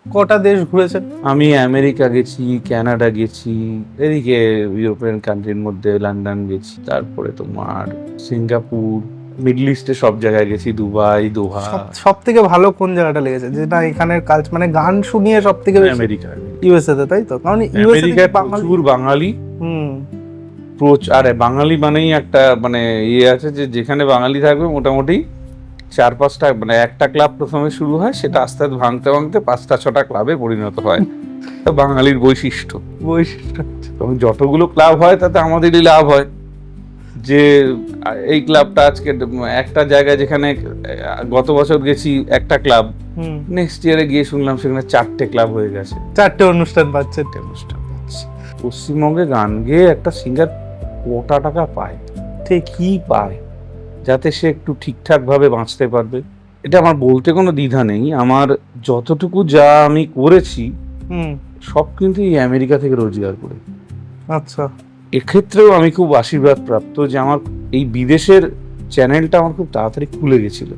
কটা দেশ ঘুরেছেন? আমি আমেরিকা গেছি, কানাডা গেছি, এদিকে ইউরোপিয়ান কান্ট্রির মধ্যে লন্ডন গেছি, তারপরে তোমার সিঙ্গাপুর, মিডল ইস্টে সব জায়গায় গেছি, দুবাই, দোহা। সব থেকে ভালো কোন জায়গাটা লেগেছে, যেটা এখানের কালচার মানে গান শুনিয়ে সব থেকে বেশি? আমেরিকা। ইউএসএ তে, তাই তো? কারণ ইউএসএ আমেরিকায় প্রচুর বাঙালি, হুম। আরে বাঙালি মানেই একটা মানে ইয়ে আছে যে যেখানে বাঙালি থাকবে মোটামুটি 4-5টা, মানে একটা ক্লাব প্রথমে শুরু হয়, সেটা আস্তে আস্তে ভাঙতে ভাঙতে 5টা-6টা ক্লাবে পরিণত হয়। তা বাঙালির বৈশিষ্ট্য। এবং যতগুলো ক্লাব হয় তাতে আমাদেরই লাভ হয়, যে এই ক্লাবটা আজকে একটা জায়গায় যেখানে গত বছর গেছি একটা ক্লাব, নেক্সট ইয়ারে গিয়ে শুনলাম সেখানে 4টে ক্লাব হয়ে গেছে, 4টে অনুষ্ঠান পাচ্ছে। অনুষ্ঠান হচ্ছে। পশ্চিমবঙ্গে গান গেয়ে একটা সিঙ্গার কটা টাকা পায়, ঠিক কি পায়, যাতে সে একটু ঠিকঠাক ভাবে বাঁচতে পারবে? এটা আমার বলতে কোনো দ্বিধা নেই। আমার যতটুকু যা আমি করেছি সব কিন্তু এই আমেরিকা থেকে রোজগার করে। আচ্ছা। এক্ষেত্রেও আমি খুব আশীর্বাদ প্রাপ্ত যে আমার এই বিদেশের চ্যানেলটা আমার খুব তাড়াতাড়ি খুলে গেছিল।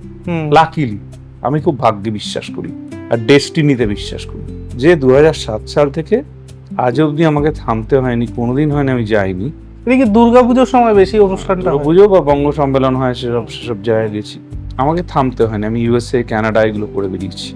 লাকিলি আমি খুব ভাগ্যে বিশ্বাস করি আর ডেস্টিনিতে বিশ্বাস করি, যে 2007 সাল থেকে আজ অবধি আমাকে থামতে হয়নি, কোনোদিন হয়নি আমি যাইনি। এটা কি দুর্গাপুজোর সময় বেশি অনুষ্ঠানটা হয়? পুজো বা বঙ্গ সম্মেলন হয়, সেসব জায়গায় গেছি, আমাকে থামতে হয়নি। আমি ইউএসএ, কানাডা এগুলো করে বেরিয়েছি।